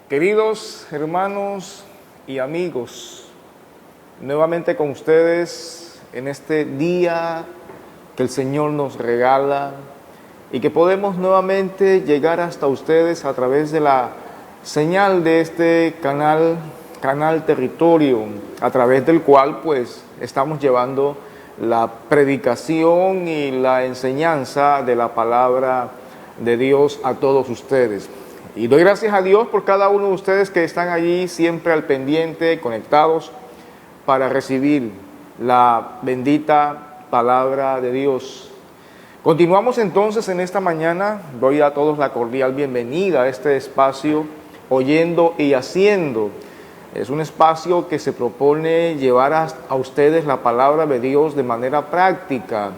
Queridos hermanos y amigos, nuevamente con ustedes en este día que el Señor nos regala y que podemos nuevamente llegar hasta ustedes a través de la señal de este canal Territorio, a través del cual pues estamos llevando la predicación y la enseñanza de la palabra de Dios a todos ustedes. Y doy gracias a Dios por cada uno de ustedes que están allí siempre al pendiente, conectados, para recibir la bendita palabra de Dios. Continuamos entonces en esta mañana. Doy a todos la cordial bienvenida a este espacio, Oyendo y Haciendo. Es un espacio que se propone llevar a ustedes la palabra de Dios de manera práctica,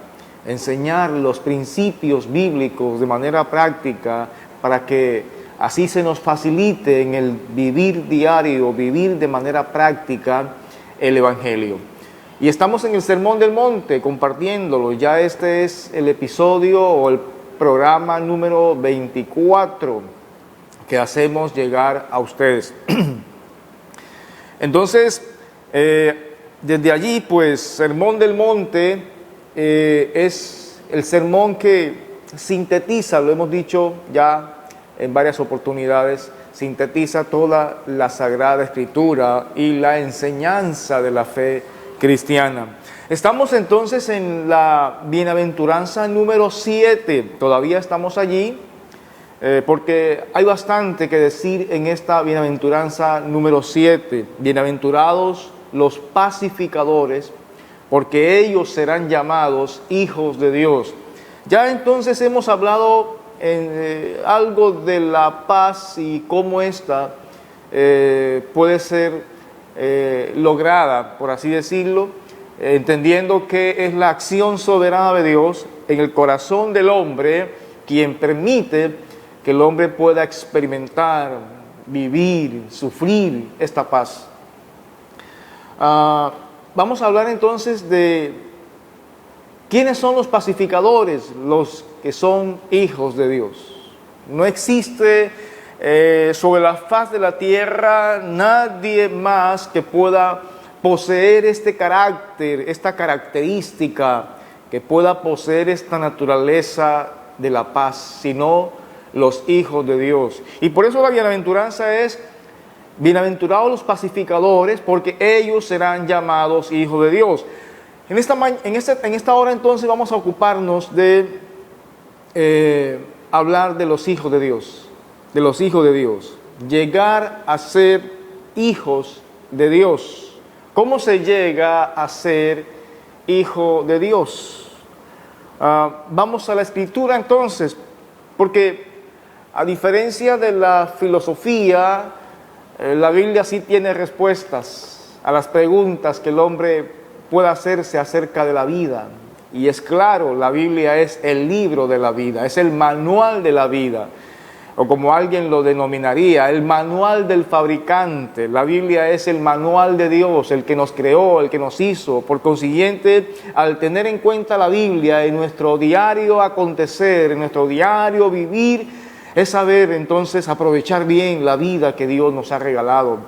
enseñar los principios bíblicos de manera práctica para que así se nos facilite en el vivir diario, vivir de manera práctica el Evangelio. Y estamos en el Sermón del Monte compartiéndolo. Ya este es el episodio o el programa número 24 que hacemos llegar a ustedes. Entonces, desde allí, pues, Sermón del Monte es el sermón que sintetiza, lo hemos dicho ya en varias oportunidades, sintetiza toda la Sagrada Escritura y la enseñanza de la fe cristiana. Estamos entonces en la bienaventuranza número 7, todavía estamos allí, porque hay bastante que decir en esta bienaventuranza número 7. Bienaventurados los pacificadores, porque ellos serán llamados hijos de Dios. Ya entonces hemos hablado algo de la paz y cómo ésta puede ser lograda, por así decirlo, entendiendo que es la acción soberana de Dios en el corazón del hombre quien permite que el hombre pueda experimentar, vivir, sufrir esta paz. Vamos a hablar entonces de quiénes son los pacificadores, los que son hijos de Dios. No existe sobre la faz de la tierra nadie más que pueda poseer este carácter, esta característica, que pueda poseer esta naturaleza de la paz, sino los hijos de Dios. Y por eso la bienaventuranza es: bienaventurados los pacificadores, porque ellos serán llamados hijos de Dios. En esta hora entonces vamos a ocuparnos de hablar de los hijos de Dios, de los hijos de Dios, llegar a ser hijos de Dios. ¿Cómo se llega a ser hijo de Dios? Vamos a la Escritura entonces, porque a diferencia de la filosofía, la Biblia sí tiene respuestas a las preguntas que el hombre pueda hacerse acerca de la vida. Y es claro, la Biblia es el libro de la vida, es el manual de la vida, o como alguien lo denominaría, el manual del fabricante. La Biblia es el manual de Dios, el que nos creó, el que nos hizo. Por consiguiente, al tener en cuenta la Biblia en nuestro diario acontecer, en nuestro diario vivir, es saber entonces aprovechar bien la vida que Dios nos ha regalado,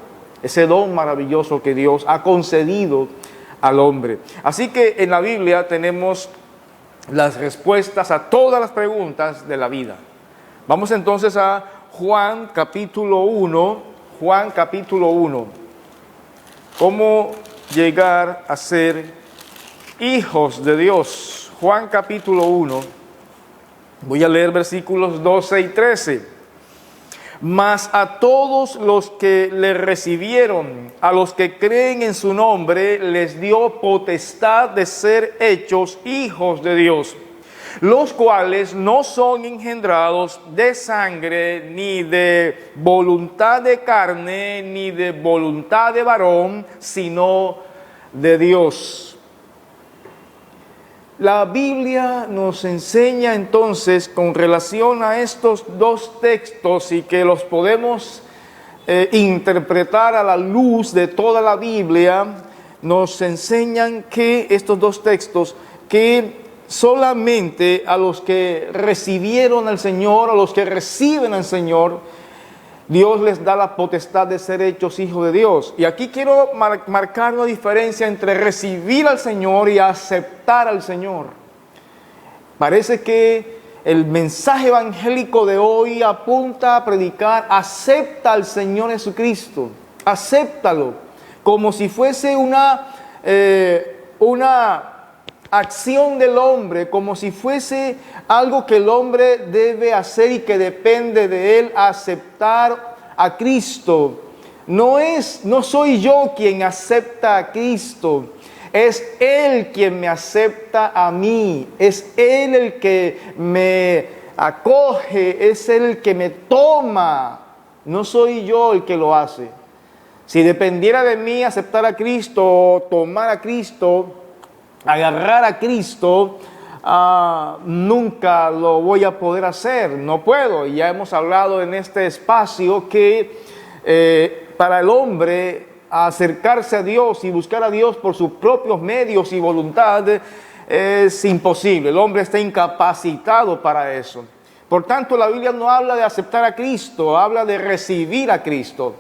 ese don maravilloso que Dios ha concedido al hombre. Así que en la Biblia tenemos las respuestas a todas las preguntas de la vida. Vamos entonces a Juan capítulo 1. Juan capítulo 1. ¿Cómo llegar a ser hijos de Dios? Juan capítulo 1. Voy a leer versículos 12 y 13. Mas a todos los que le recibieron, a los que creen en su nombre, les dio potestad de ser hechos hijos de Dios, los cuales no son engendrados de sangre, ni de voluntad de carne, ni de voluntad de varón, sino de Dios. La Biblia nos enseña entonces con relación a estos dos textos, y que los podemos interpretar a la luz de toda la Biblia, nos enseñan que estos dos textos, que solamente a los que recibieron al Señor, a los que reciben al Señor, Dios les da la potestad de ser hechos hijos de Dios. Y aquí quiero marcar una diferencia entre recibir al Señor y aceptar al Señor. Parece que el mensaje evangélico de hoy apunta a predicar: acepta al Señor Jesucristo, acéptalo, como si fuese una acción del hombre, como si fuese algo que el hombre debe hacer y que depende de él. Aceptar a Cristo no soy yo quien acepta a Cristo, es Él quien me acepta a mí, es Él el que me acoge, es Él el que me toma, no soy yo el que lo hace. Si dependiera de mí aceptar a Cristo, tomar a Cristo, agarrar a Cristo, nunca lo voy a poder hacer, no puedo. Y ya hemos hablado en este espacio que para el hombre acercarse a Dios y buscar a Dios por sus propios medios y voluntad es imposible. El hombre está incapacitado para eso. Por tanto, la Biblia no habla de aceptar a Cristo, habla de recibir a Cristo.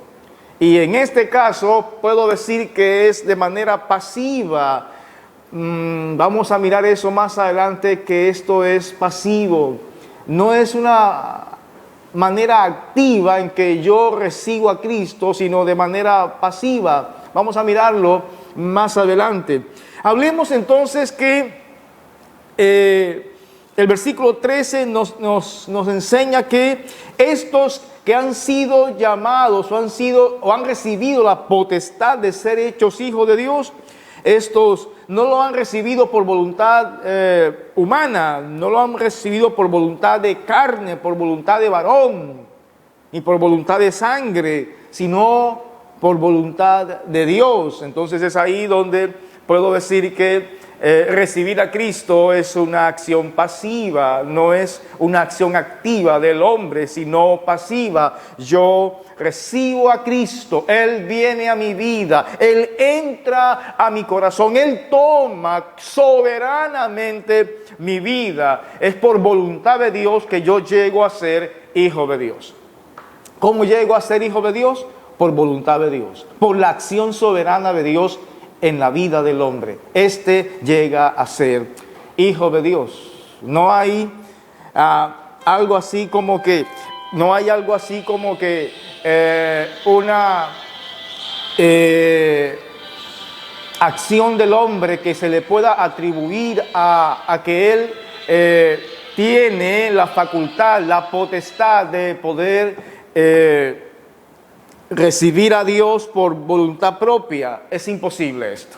Y en este caso puedo decir que es de manera pasiva. Vamos a mirar eso más adelante, que esto es pasivo. No es una manera activa en que yo recibo a Cristo, sino de manera pasiva. Vamos a mirarlo más adelante. Hablemos entonces que el versículo 13 nos enseña que estos que han sido llamados o han recibido la potestad de ser hechos hijos de Dios, estos no lo han recibido por voluntad humana, no lo han recibido por voluntad de carne, por voluntad de varón, ni por voluntad de sangre, sino por voluntad de Dios. Entonces es ahí donde puedo decir que recibir a Cristo es una acción pasiva, no es una acción activa del hombre, sino pasiva. Yo recibo a Cristo, Él viene a mi vida, Él entra a mi corazón, Él toma soberanamente mi vida. Es por voluntad de Dios que yo llego a ser hijo de Dios. ¿Cómo llego a ser hijo de Dios? Por voluntad de Dios, por la acción soberana de Dios en la vida del hombre. Llega a ser hijo de Dios. No hay algo así como que una acción del hombre que se le pueda atribuir a que él tiene la facultad, la potestad de poder recibir a Dios por voluntad propia. Es imposible esto.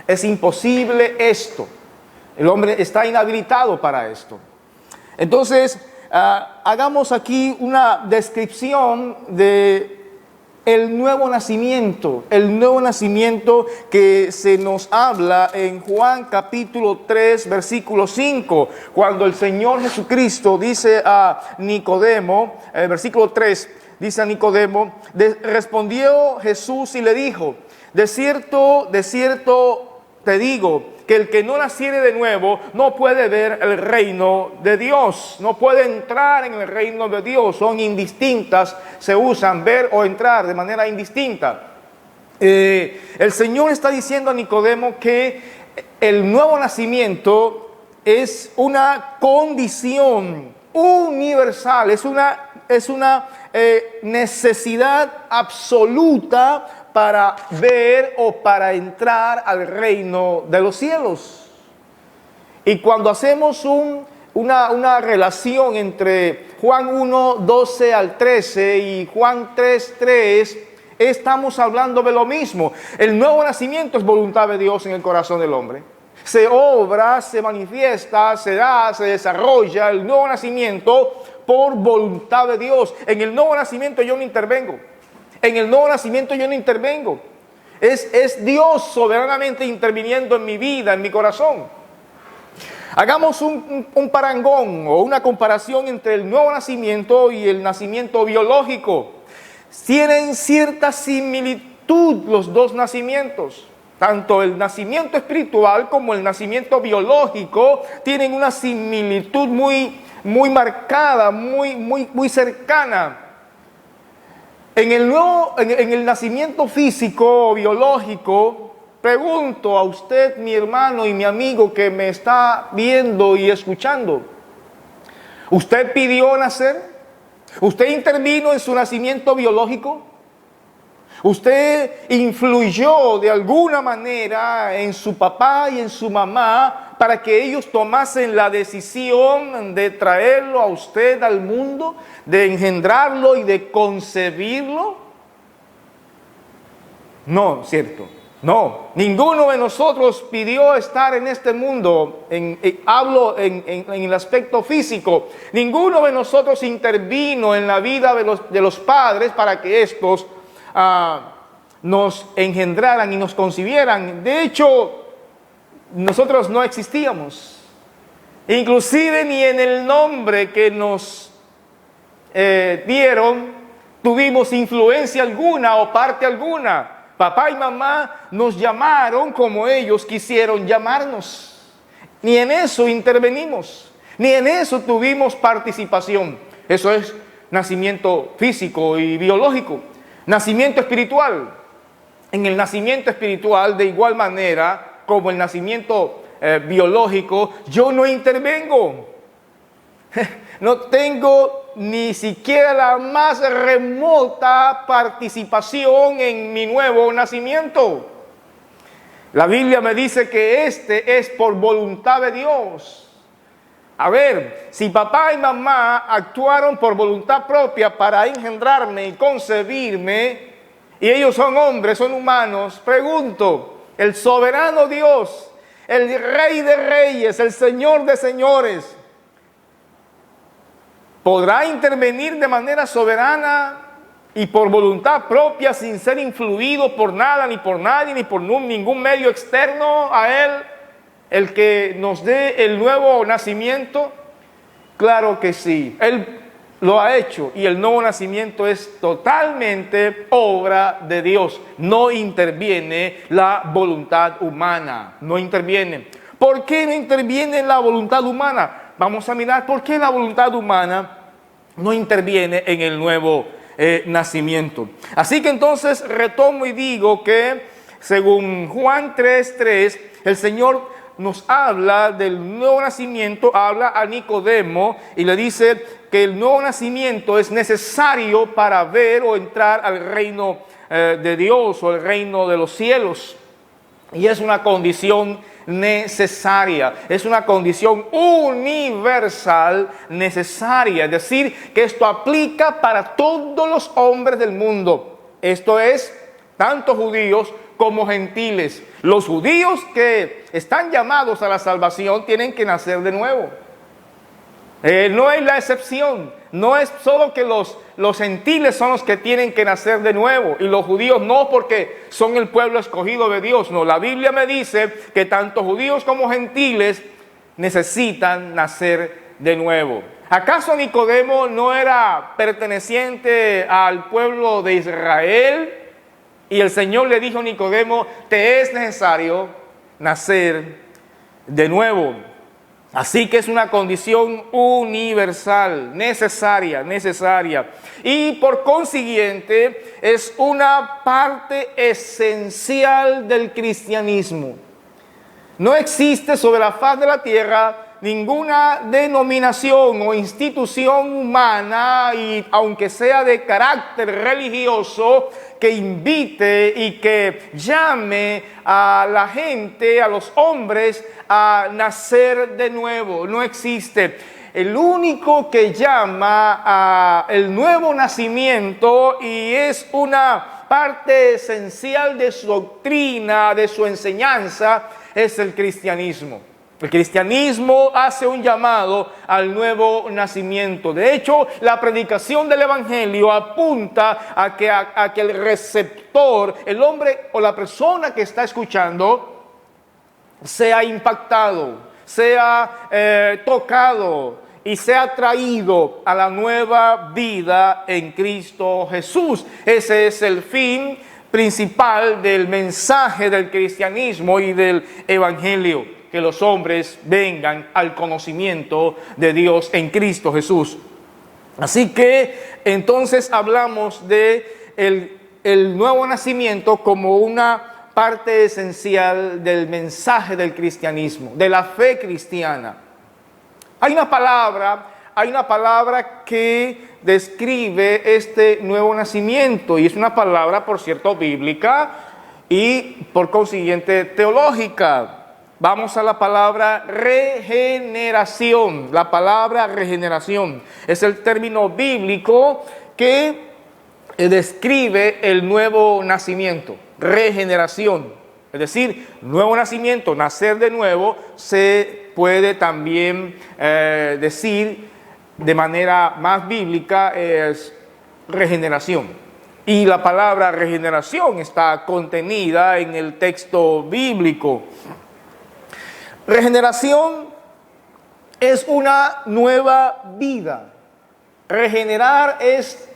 Es imposible esto. El hombre está inhabilitado para esto. Entonces, hagamos aquí una descripción de el nuevo nacimiento que se nos habla en Juan capítulo 3, versículo 5, cuando el Señor Jesucristo dice a Nicodemo, versículo 3, dice a Nicodemo, respondió Jesús y le dijo: de cierto te digo, que el que no naciere de nuevo no puede ver el reino de Dios, no puede entrar en el reino de Dios. Son indistintas, se usan ver o entrar de manera indistinta. El Señor está diciendo a Nicodemo que el nuevo nacimiento es una condición universal, es una necesidad absoluta para ver o para entrar al reino de los cielos. Y cuando hacemos una relación entre Juan 1, 12 al 13 y Juan 3, 3, estamos hablando de lo mismo. El nuevo nacimiento es voluntad de Dios en el corazón del hombre. Se obra, se manifiesta, se da, se desarrolla el nuevo nacimiento por voluntad de Dios. En el nuevo nacimiento yo no intervengo. Es Dios soberanamente interviniendo en mi vida, en mi corazón. Hagamos un parangón o una comparación entre el nuevo nacimiento y el nacimiento biológico. Tienen cierta similitud los dos nacimientos. Tanto el nacimiento espiritual como el nacimiento biológico tienen una similitud muy marcada, muy cercana. En el nacimiento físico, biológico, pregunto a usted, mi hermano y mi amigo que me está viendo y escuchando, ¿usted pidió nacer? ¿Usted intervino en su nacimiento biológico? ¿Usted influyó de alguna manera en su papá y en su mamá para que ellos tomasen la decisión de traerlo a usted al mundo, de engendrarlo y de concebirlo? No, ¿cierto? No, ninguno de nosotros pidió estar en este mundo, hablo en el aspecto físico. Ninguno de nosotros intervino en la vida de los padres para que estos nos engendraran y nos concibieran. De hecho, nosotros no existíamos. Inclusive ni en el nombre que nos dieron tuvimos influencia alguna o parte alguna. Papá y mamá nos llamaron como ellos quisieron llamarnos. Ni en eso intervenimos, ni en eso tuvimos participación. Eso es nacimiento físico y biológico. Nacimiento espiritual. En el nacimiento espiritual, de igual manera como el nacimiento biológico, yo no intervengo. No tengo ni siquiera la más remota participación en mi nuevo nacimiento. La Biblia me dice que este es por voluntad de Dios. A ver, si papá y mamá actuaron por voluntad propia para engendrarme y concebirme, y ellos son hombres, son humanos, pregunto, el soberano Dios, el Rey de Reyes, el Señor de Señores, ¿podrá intervenir de manera soberana y por voluntad propia sin ser influido por nada, ni por nadie, ni por ningún medio externo a Él, el que nos dé el nuevo nacimiento? Claro que sí, Él lo ha hecho y el nuevo nacimiento es totalmente obra de Dios. No interviene la voluntad humana, no interviene. ¿Por qué no interviene la voluntad humana? Vamos a mirar por qué la voluntad humana no interviene en el nuevo nacimiento. Así que entonces retomo y digo que según Juan 3:3, el Señor nos habla del nuevo nacimiento, habla a Nicodemo y le dice que el nuevo nacimiento es necesario para ver o entrar al reino de Dios o el reino de los cielos. Y es una condición necesaria, es una condición universal necesaria, es decir, que esto aplica para todos los hombres del mundo. Esto es, tanto judíos como gentiles. Los judíos que están llamados a la salvación tienen que nacer de nuevo. No es la excepción, no es solo que los gentiles son los que tienen que nacer de nuevo y los judíos no, porque son el pueblo escogido de Dios. No, la Biblia me dice que tanto judíos como gentiles necesitan nacer de nuevo. ¿Acaso Nicodemo no era perteneciente al pueblo de Israel? Y el Señor le dijo a Nicodemo, te es necesario nacer de nuevo. Así que es una condición universal, necesaria. Y por consiguiente es una parte esencial del cristianismo. No existe sobre la faz de la tierra ninguna denominación o institución humana, y aunque sea de carácter religioso, que invite y que llame a la gente, a los hombres, a nacer de nuevo. No existe. El único que llama a el nuevo nacimiento y es una parte esencial de su doctrina, de su enseñanza, es el cristianismo. El cristianismo hace un llamado al nuevo nacimiento. De hecho, la predicación del evangelio apunta a que el receptor, el hombre o la persona que está escuchando, sea impactado, sea tocado y sea traído a la nueva vida en Cristo Jesús. Ese es el fin principal del mensaje del cristianismo y del evangelio. Que los hombres vengan al conocimiento de Dios en Cristo Jesús. Así que entonces hablamos de el nuevo nacimiento como una parte esencial del mensaje del cristianismo, de la fe cristiana. Hay una palabra que describe este nuevo nacimiento y es una palabra, por cierto, bíblica y por consiguiente teológica. Vamos a la palabra regeneración. La palabra regeneración es el término bíblico que describe el nuevo nacimiento, regeneración. Es decir, nuevo nacimiento, nacer de nuevo, se puede también decir de manera más bíblica es regeneración. Y la palabra regeneración está contenida en el texto bíblico. Regeneración es una nueva vida. Regenerar es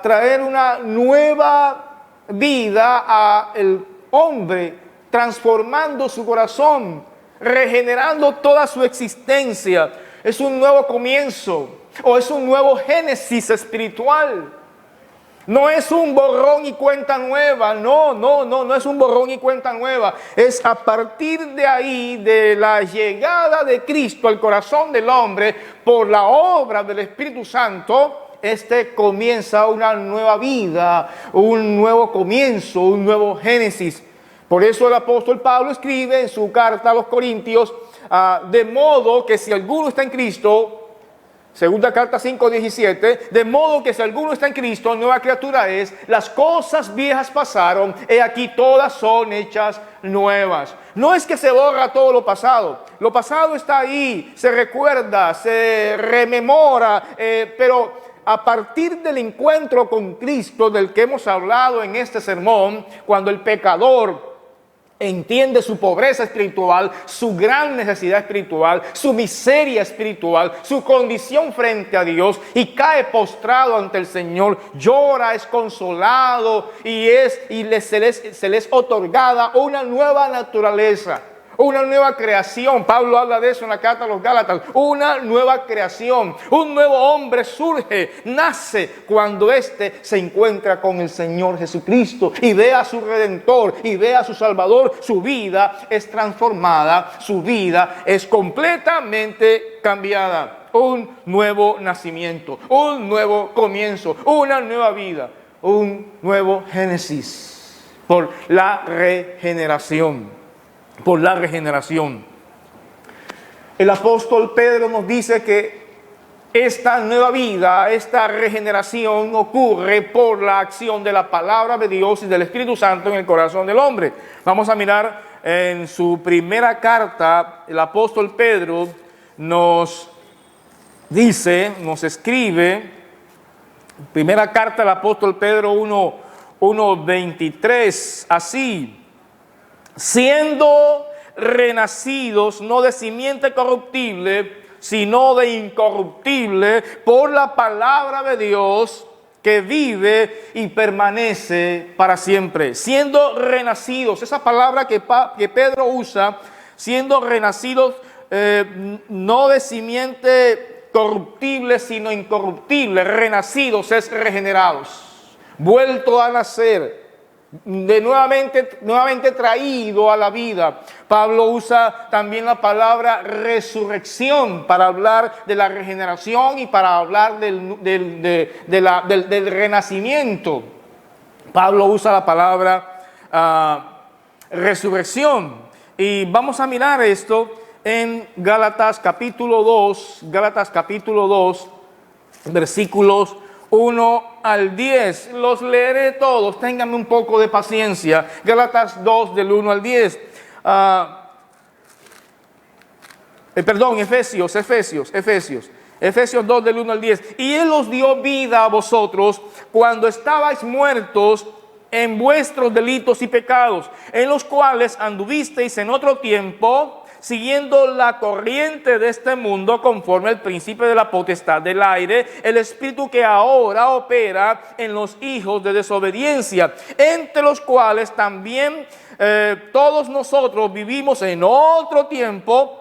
traer una nueva vida al hombre, transformando su corazón, regenerando toda su existencia. Es un nuevo comienzo o es un nuevo génesis espiritual. No es un borrón y cuenta nueva, no es un borrón y cuenta nueva. Es a partir de ahí, de la llegada de Cristo al corazón del hombre, por la obra del Espíritu Santo, comienza una nueva vida, un nuevo comienzo, un nuevo génesis. Por eso el apóstol Pablo escribe en su carta a los Corintios, de modo que si alguno está en Cristo, segunda carta 5:17, de modo que si alguno está en Cristo, nueva criatura es, las cosas viejas pasaron, he aquí todas son hechas nuevas. No es que se borra todo lo pasado está ahí, se recuerda, se rememora, pero a partir del encuentro con Cristo del que hemos hablado en este sermón, cuando el pecador entiende su pobreza espiritual, su gran necesidad espiritual, su miseria espiritual, su condición frente a Dios y cae postrado ante el Señor, llora, es consolado y se les es otorgada una nueva naturaleza, una nueva creación. Pablo habla de eso en la carta a los Gálatas. Una nueva creación, un nuevo hombre surge, nace cuando se encuentra con el Señor Jesucristo y ve a su Redentor y ve a su Salvador. Su vida es transformada, su vida es completamente cambiada. Un nuevo nacimiento, un nuevo comienzo, una nueva vida, un nuevo génesis por la regeneración. Por la regeneración. El apóstol Pedro nos dice que esta nueva vida, esta regeneración ocurre por la acción de la palabra de Dios y del Espíritu Santo en el corazón del hombre. Vamos a mirar en su primera carta, el apóstol Pedro nos escribe, primera carta del apóstol Pedro 1:23, así: siendo renacidos no de simiente corruptible, sino de incorruptible, por la palabra de Dios que vive y permanece para siempre. Siendo renacidos, esa palabra que Pedro usa, siendo renacidos no de simiente corruptible, sino incorruptible. Renacidos es regenerados, vuelto a nacer, nuevamente traído a la vida. Pablo usa también la palabra resurrección para hablar de la regeneración y para hablar del renacimiento. Pablo usa la palabra resurrección. Y vamos a mirar esto en Gálatas capítulo 2, versículos 1 al 10. Los leeré todos, ténganme un poco de paciencia. Gálatas 2 del 1 al 10. Efesios 2 del 1 al 10. Y Él os dio vida a vosotros cuando estabais muertos en vuestros delitos y pecados, en los cuales anduvisteis en otro tiempo, siguiendo la corriente de este mundo, conforme al principio de la potestad del aire, el espíritu que ahora opera en los hijos de desobediencia, entre los cuales también todos nosotros vivimos en otro tiempo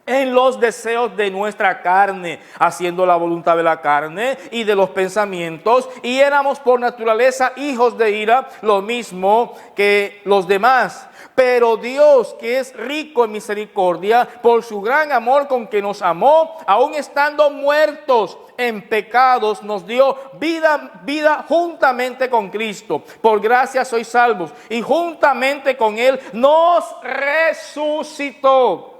en los deseos de nuestra carne, haciendo la voluntad de la carne y de los pensamientos, y éramos por naturaleza hijos de ira, lo mismo que los demás. Pero Dios, que es rico en misericordia, por su gran amor con que nos amó, aun estando muertos en pecados, nos dio vida juntamente con Cristo. Por gracia sois salvos, y juntamente con Él nos resucitó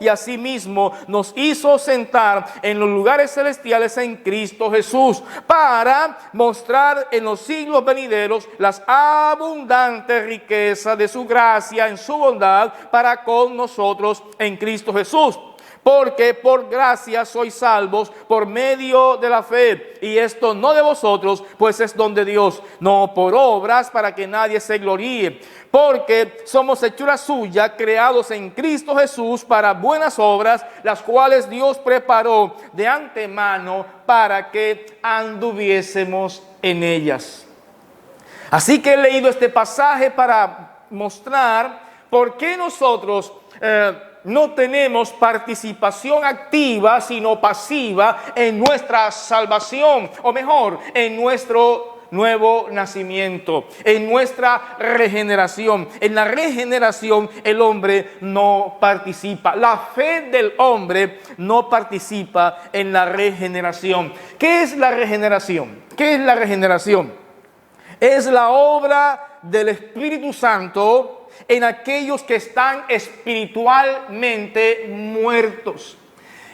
y asimismo nos hizo sentar en los lugares celestiales en Cristo Jesús, para mostrar en los siglos venideros las abundantes riquezas de su gracia en su bondad para con nosotros en Cristo Jesús. Porque por gracia sois salvos por medio de la fe, y esto no de vosotros, pues es don de Dios, no por obras para que nadie se gloríe, porque somos hechura suya, creados en Cristo Jesús para buenas obras, las cuales Dios preparó de antemano para que anduviésemos en ellas. Así que he leído este pasaje para mostrar por qué nosotros no tenemos participación activa, sino pasiva en nuestra salvación, o mejor, en nuestro nuevo nacimiento, en nuestra regeneración. En la regeneración el hombre no participa. La fe del hombre no participa en la regeneración. ¿Qué es la regeneración? ¿Qué es la regeneración? Es la obra del Espíritu Santo en aquellos que están espiritualmente muertos.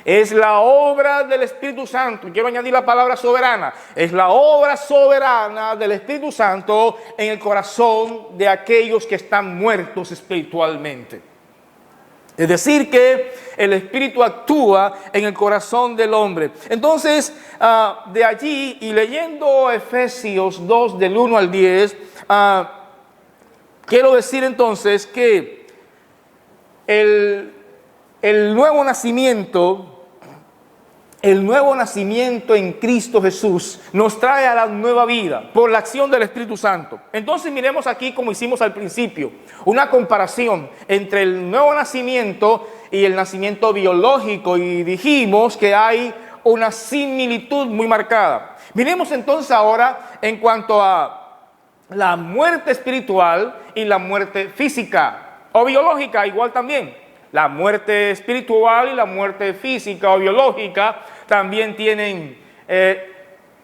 Es la obra del Espíritu Santo. Quiero añadir la palabra soberana. Es la obra soberana del Espíritu Santo en el corazón de aquellos que están muertos espiritualmente. Es decir, que el Espíritu actúa en el corazón del hombre. Entonces, de allí, y leyendo Efesios 2, del 1 al 10, quiero decir entonces que el nuevo nacimiento en Cristo Jesús nos trae a la nueva vida por la acción del Espíritu Santo. Entonces miremos aquí, como hicimos al principio, una comparación entre el nuevo nacimiento y el nacimiento biológico, y dijimos que hay una similitud muy marcada. Miremos entonces ahora en cuanto a la muerte espiritual y la muerte física o biológica, igual también. La muerte espiritual y la muerte física o biológica también tienen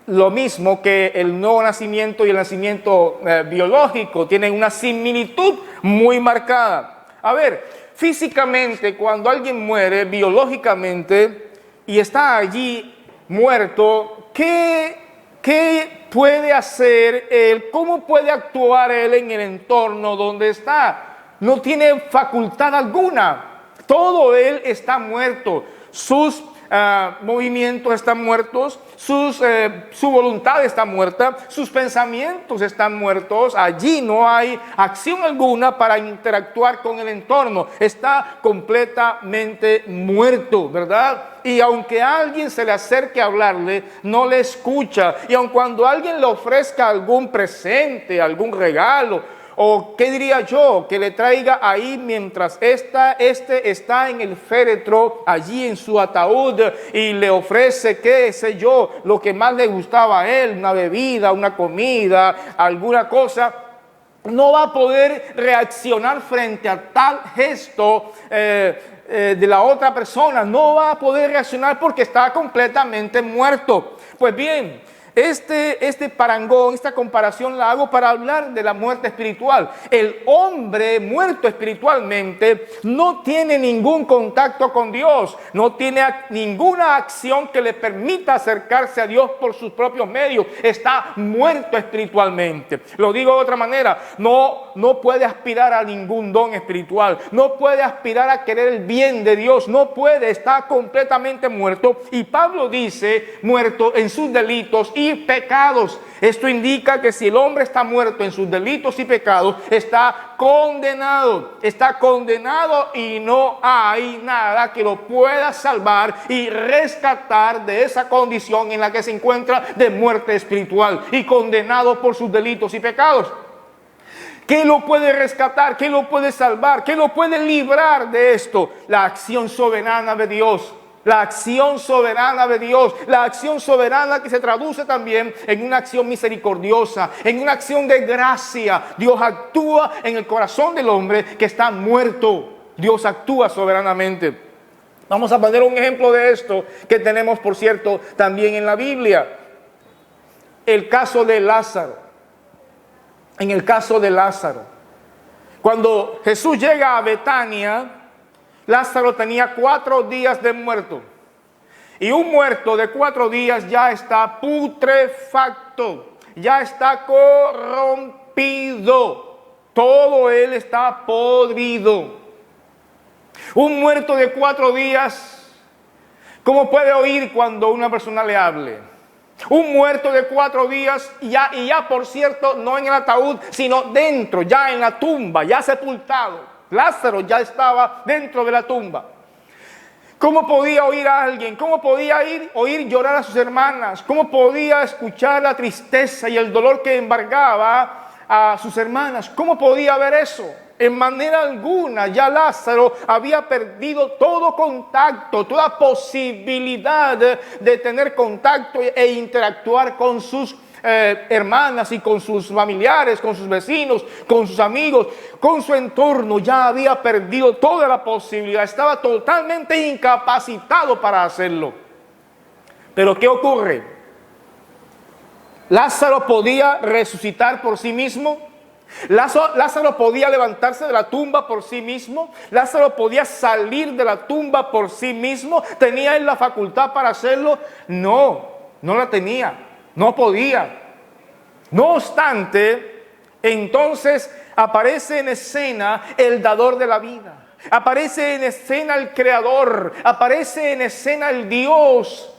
lo mismo que el nuevo nacimiento y el nacimiento biológico. Tienen una similitud muy marcada. A ver, físicamente, cuando alguien muere biológicamente y está allí muerto, ¿qué puede hacer él? ¿Cómo puede actuar él en el entorno donde está? No tiene facultad alguna. Todo él está muerto. Sus movimientos están muertos, su voluntad está muerta, sus pensamientos están muertos. Allí no hay acción alguna para interactuar con el entorno. Está completamente muerto, ¿verdad? Y aunque a alguien se le acerque a hablarle, no le escucha. Y aun cuando alguien le ofrezca algún presente, algún regalo, o qué diría yo, que le traiga ahí mientras este está en el féretro, allí en su ataúd, y le ofrece, qué sé yo, lo que más le gustaba a él, una bebida, una comida, alguna cosa, no va a poder reaccionar frente a tal gesto de la otra persona. No va a poder reaccionar porque está completamente muerto. Pues bien, este parangón, esta comparación la hago para hablar de la muerte espiritual. El hombre muerto espiritualmente no tiene ningún contacto con Dios, no tiene ninguna acción que le permita acercarse a Dios por sus propios medios. Está muerto espiritualmente. Lo digo de otra manera, no puede aspirar a ningún don espiritual, no puede aspirar a querer el bien de Dios, no puede, está completamente muerto. Y Pablo dice, muerto en sus delitos y pecados. Esto indica que si el hombre está muerto en sus delitos y pecados, está condenado y no hay nada que lo pueda salvar y rescatar de esa condición en la que se encuentra de muerte espiritual y condenado por sus delitos y pecados. ¿Qué lo puede rescatar? ¿Qué lo puede salvar? ¿Qué lo puede librar de esto? La acción soberana de Dios. La acción soberana de Dios, la acción soberana que se traduce también en una acción misericordiosa, en una acción de gracia. Dios actúa en el corazón del hombre que está muerto. Dios actúa soberanamente. Vamos a poner un ejemplo de esto que tenemos, por cierto, también en la Biblia. El caso de Lázaro. En el caso de Lázaro, cuando Jesús llega a Betania, Lázaro tenía 4 días de muerto. Y un muerto de 4 días ya está putrefacto, ya está corrompido. Todo él está podrido. Un muerto de 4 días, ¿cómo puede oír cuando una persona le hable? Un muerto de 4 días y ya por cierto, no en el ataúd, sino dentro, ya en la tumba, ya sepultado. Lázaro ya estaba dentro de la tumba. ¿Cómo podía oír a alguien? ¿Cómo podía oír llorar a sus hermanas? ¿Cómo podía escuchar la tristeza y el dolor que embargaba a sus hermanas? ¿Cómo podía ver eso? En manera alguna ya Lázaro había perdido todo contacto, toda posibilidad de tener contacto e interactuar con sus hermanas y con sus familiares, con sus vecinos, con sus amigos, con su entorno. Ya había perdido toda la posibilidad, estaba totalmente incapacitado para hacerlo. Pero ¿qué ocurre? Lázaro podía resucitar por sí mismo. Lázaro podía levantarse de la tumba por sí mismo. Lázaro podía salir de la tumba por sí mismo. ¿Tenía él la facultad para hacerlo? No la tenía, no podía. No obstante, entonces aparece en escena el dador de la vida. Aparece en escena el creador. Aparece en escena el Dios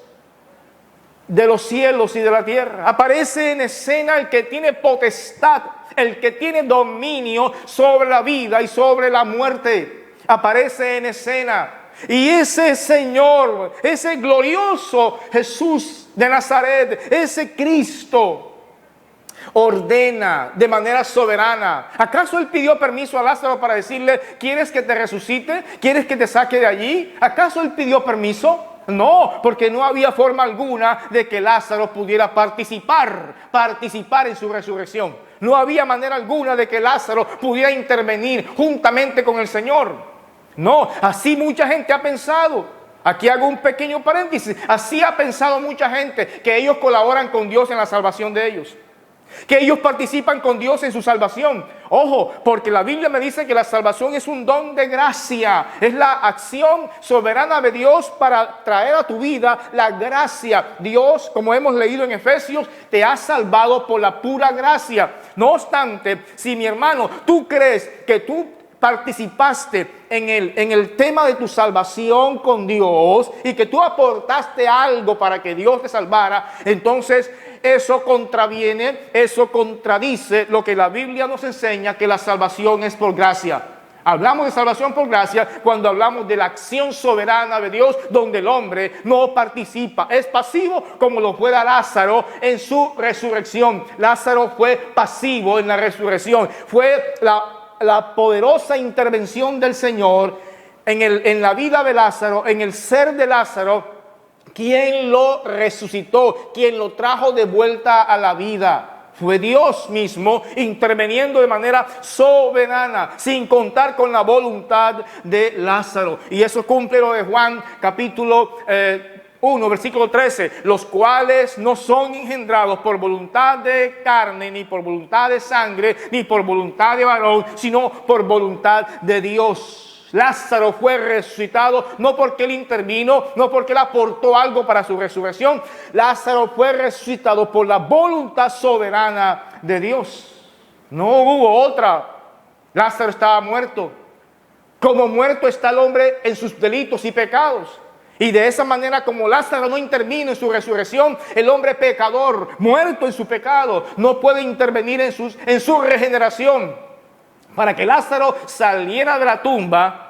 de los cielos y de la tierra. Aparece en escena el que tiene potestad, el que tiene dominio sobre la vida y sobre la muerte. Aparece en escena. Y ese Señor, ese glorioso Jesús de Nazaret, ese Cristo, ordena de manera soberana. ¿Acaso él pidió permiso a Lázaro para decirle, ¿quieres que te resucite? ¿Quieres que te saque de allí? ¿Acaso él pidió permiso? No, porque no había forma alguna de que Lázaro pudiera participar en su resurrección. No había manera alguna de que Lázaro pudiera intervenir juntamente con el Señor. No, así mucha gente ha pensado. Aquí hago un pequeño paréntesis. Así ha pensado mucha gente, que ellos colaboran con Dios en la salvación de ellos, que ellos participan con Dios en su salvación. Ojo, porque la Biblia me dice que la salvación es un don de gracia. Es la acción soberana de Dios para traer a tu vida la gracia. Dios, como hemos leído en Efesios, te ha salvado por la pura gracia. No obstante, si mi hermano, tú crees que tú participaste en el tema de tu salvación con Dios y que tú aportaste algo para que Dios te salvara, entonces eso contradice lo que la Biblia nos enseña, que la salvación es por gracia. Hablamos de salvación por gracia cuando hablamos de la acción soberana de Dios, donde el hombre no participa, es pasivo, como lo fue Lázaro en su resurrección. Lázaro fue pasivo en la resurrección, fue la poderosa intervención del Señor en la vida de Lázaro, en el ser de Lázaro, quien lo resucitó, quien lo trajo de vuelta a la vida. Fue Dios mismo interviniendo de manera soberana, sin contar con la voluntad de Lázaro. Y eso cumple lo de Juan capítulo 1, versículo 13, los cuales no son engendrados por voluntad de carne, ni por voluntad de sangre, ni por voluntad de varón, sino por voluntad de Dios. Lázaro fue resucitado no porque él intervino, no porque él aportó algo para su resurrección. Lázaro fue resucitado por la voluntad soberana de Dios. No hubo otra. Lázaro estaba muerto. Como muerto está el hombre en sus delitos y pecados. Y de esa manera, como Lázaro no intervino en su resurrección, el hombre pecador, muerto en su pecado, no puede intervenir en su regeneración. Para que Lázaro saliera de la tumba,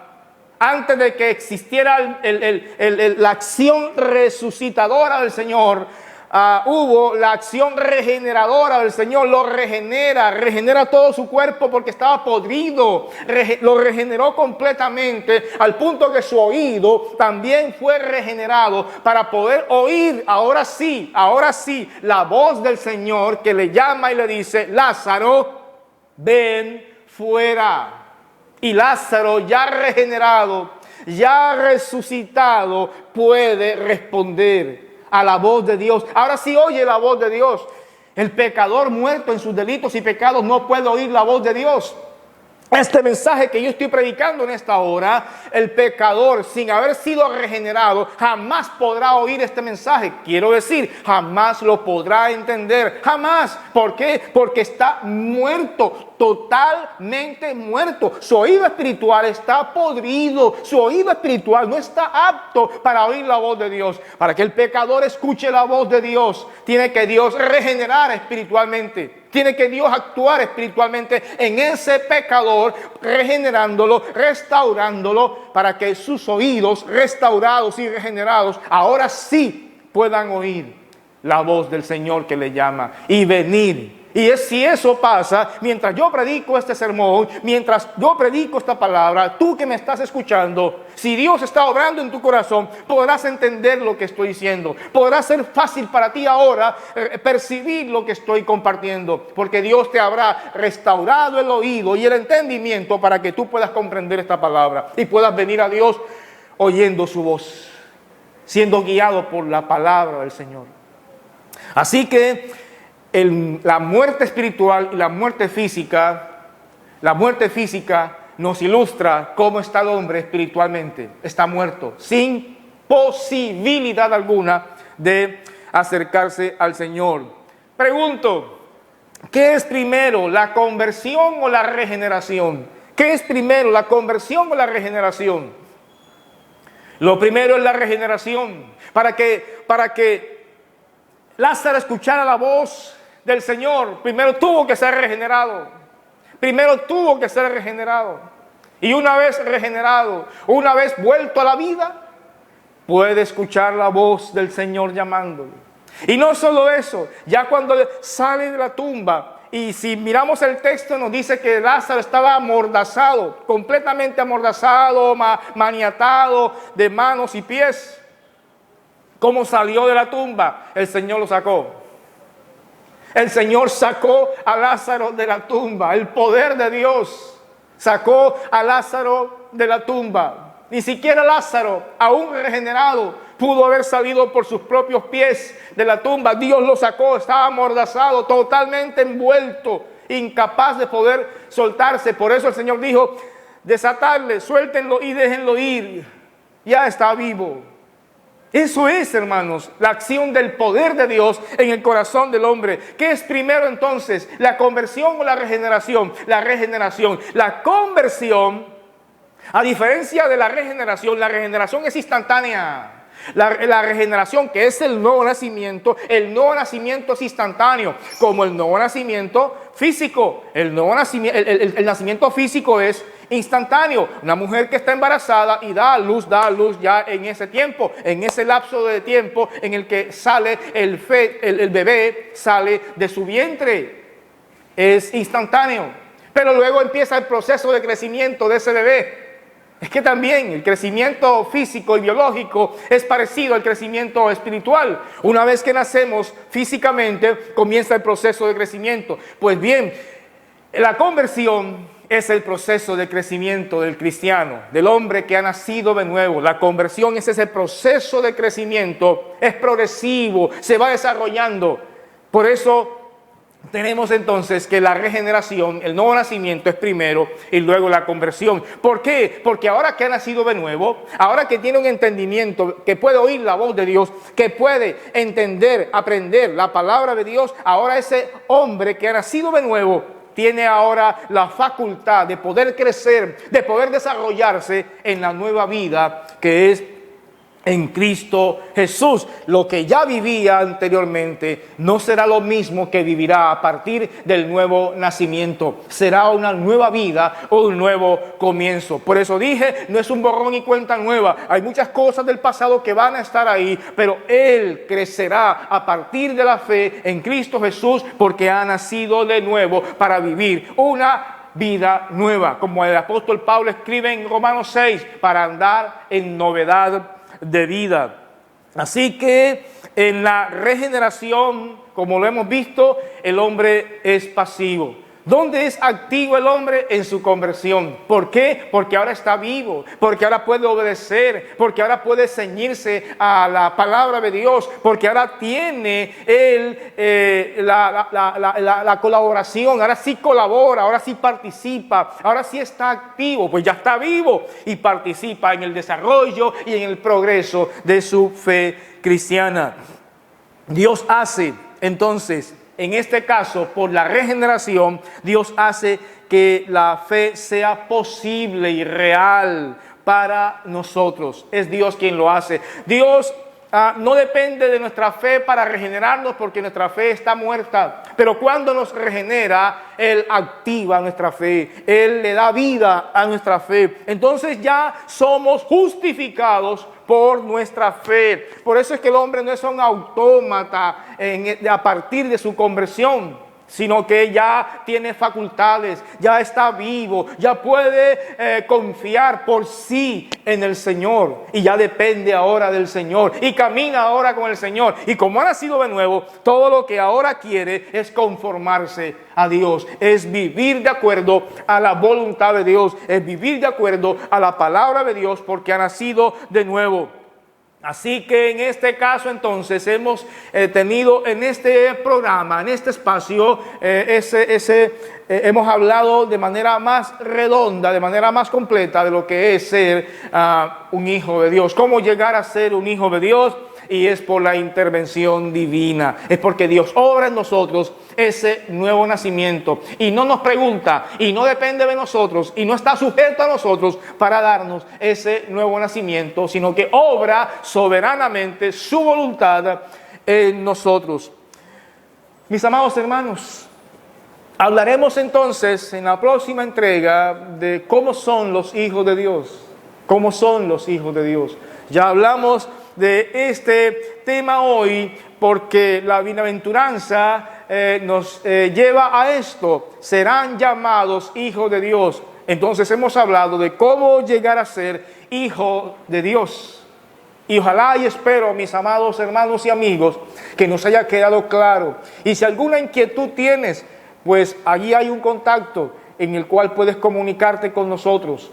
antes de que existiera la acción resucitadora del Señor, hubo la acción regeneradora del Señor, lo regenera todo su cuerpo porque estaba podrido, lo regeneró completamente al punto que su oído también fue regenerado para poder oír ahora sí, la voz del Señor que le llama y le dice: Lázaro, ven fuera. Y Lázaro, ya regenerado, ya resucitado, puede responder a la voz de Dios. Ahora sí oye la voz de Dios. El pecador muerto en sus delitos y pecados no puede oír la voz de Dios. Este mensaje que yo estoy predicando en esta hora, el pecador sin haber sido regenerado jamás podrá oír este mensaje. Quiero decir, jamás lo podrá entender, jamás. ¿Por qué? Porque está muerto, totalmente muerto. Su oído espiritual está podrido, su oído espiritual no está apto para oír la voz de Dios. Para que el pecador escuche la voz de Dios, tiene que Dios regenerar espiritualmente. Tiene que Dios actuar espiritualmente en ese pecador, regenerándolo, restaurándolo, para que sus oídos restaurados y regenerados ahora sí puedan oír la voz del Señor que le llama y venir. Y si eso pasa, mientras yo predico este sermón, mientras yo predico esta palabra, tú que me estás escuchando, si Dios está obrando en tu corazón, podrás entender lo que estoy diciendo. Podrá ser fácil para ti ahora percibir lo que estoy compartiendo, porque Dios te habrá restaurado el oído y el entendimiento para que tú puedas comprender esta palabra y puedas venir a Dios oyendo su voz, siendo guiado por la palabra del Señor. Así que la muerte espiritual y la muerte física nos ilustra cómo está el hombre espiritualmente. Está muerto, sin posibilidad alguna de acercarse al Señor. Pregunto, ¿qué es primero, la conversión o la regeneración? ¿Qué es primero, la conversión o la regeneración? Lo primero es la regeneración. Para que Lázaro escuchara la voz del Señor, primero tuvo que ser regenerado. Y una vez regenerado, una vez vuelto a la vida, puede escuchar la voz del Señor llamándole. Y no solo eso, ya cuando sale de la tumba, y si miramos el texto nos dice que Lázaro estaba amordazado, completamente amordazado, maniatado de manos y pies. ¿Cómo salió de la tumba? El Señor lo sacó. El Señor sacó a Lázaro de la tumba. El poder de Dios sacó a Lázaro de la tumba. Ni siquiera Lázaro, aún regenerado, pudo haber salido por sus propios pies de la tumba. Dios lo sacó, estaba amordazado, totalmente envuelto, incapaz de poder soltarse. Por eso el Señor dijo: desatarle, suéltenlo y déjenlo ir. Ya está vivo. Eso es, hermanos, la acción del poder de Dios en el corazón del hombre. ¿Qué es primero entonces? ¿La conversión o la regeneración? La regeneración. La conversión, a diferencia de la regeneración es instantánea. La regeneración, que es el nuevo nacimiento es instantáneo, como el nuevo nacimiento físico. El nacimiento físico es instantáneo. Una mujer que está embarazada y da a luz ya en ese tiempo, en ese lapso de tiempo en el que sale el bebé sale de su vientre. Es instantáneo. Pero luego empieza el proceso de crecimiento de ese bebé. Es que también el crecimiento físico y biológico es parecido al crecimiento espiritual. Una vez que nacemos físicamente, comienza el proceso de crecimiento. Pues bien, la conversión es el proceso de crecimiento del cristiano, del hombre que ha nacido de nuevo. La conversión es ese proceso de crecimiento, es progresivo, se va desarrollando. Por eso tenemos entonces que la regeneración, el nuevo nacimiento es primero y luego la conversión. ¿Por qué? Porque ahora que ha nacido de nuevo, ahora que tiene un entendimiento, que puede oír la voz de Dios, que puede entender, aprender la palabra de Dios, ahora ese hombre que ha nacido de nuevo tiene ahora la facultad de poder crecer, de poder desarrollarse en la nueva vida que es en Cristo Jesús. Lo que ya vivía anteriormente no será lo mismo que vivirá a partir del nuevo nacimiento. Será una nueva vida o un nuevo comienzo. Por eso dije, no es un borrón y cuenta nueva. Hay muchas cosas del pasado que van a estar ahí, pero él crecerá a partir de la fe en Cristo Jesús, porque ha nacido de nuevo para vivir una vida nueva, como el apóstol Pablo escribe en Romanos 6, para andar en novedad de vida. Así que en la regeneración, como lo hemos visto, el hombre es pasivo. ¿Dónde es activo el hombre? En su conversión. ¿Por qué? Porque ahora está vivo, porque ahora puede obedecer, porque ahora puede ceñirse a la palabra de Dios, porque ahora tiene la colaboración, ahora sí colabora, ahora sí participa, ahora sí está activo, pues ya está vivo y participa en el desarrollo y en el progreso de su fe cristiana. Dios hace entonces, en este caso, por la regeneración, Dios hace que la fe sea posible y real para nosotros. Es Dios quien lo hace. Dios no depende de nuestra fe para regenerarnos, porque nuestra fe está muerta. Pero cuando nos regenera, Él activa nuestra fe. Él le da vida a nuestra fe. Entonces ya somos justificados por nuestra fe. Por eso es que el hombre no es un autómata a partir de su conversión, sino que ya tiene facultades, ya está vivo, ya puede confiar por sí en el Señor, y ya depende ahora del Señor, y camina ahora con el Señor. Y como ha nacido de nuevo, todo lo que ahora quiere es conformarse a Dios, es vivir de acuerdo a la voluntad de Dios, es vivir de acuerdo a la palabra de Dios, porque ha nacido de nuevo. Así que en este caso entonces hemos tenido en este programa, en este espacio, hemos hablado de manera más redonda, de manera más completa de lo que es ser un hijo de Dios. Cómo llegar a ser un hijo de Dios, y es por la intervención divina. Es porque Dios obra en nosotros ese nuevo nacimiento, y no nos pregunta, y no depende de nosotros, y no está sujeto a nosotros para darnos ese nuevo nacimiento, sino que obra soberanamente su voluntad en nosotros. Mis amados hermanos, hablaremos entonces en la próxima entrega de cómo son los hijos de Dios. ¿Cómo son los hijos de Dios? Ya hablamos de este tema hoy porque la bienaventuranza nos lleva a esto: serán llamados hijos de Dios. Entonces hemos hablado de cómo llegar a ser hijo de Dios. Y ojalá y espero, mis amados hermanos y amigos, que nos haya quedado claro. Y si alguna inquietud tienes, pues allí hay un contacto en el cual puedes comunicarte con nosotros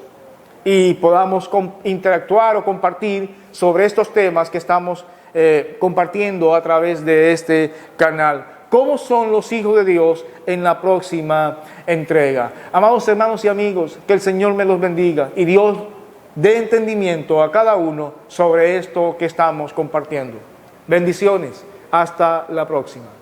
y podamos interactuar o compartir sobre estos temas que estamos compartiendo a través de este canal. ¿Cómo son los hijos de Dios? En la próxima entrega. Amados hermanos y amigos, que el Señor me los bendiga y Dios dé entendimiento a cada uno sobre esto que estamos compartiendo. Bendiciones. Hasta la próxima.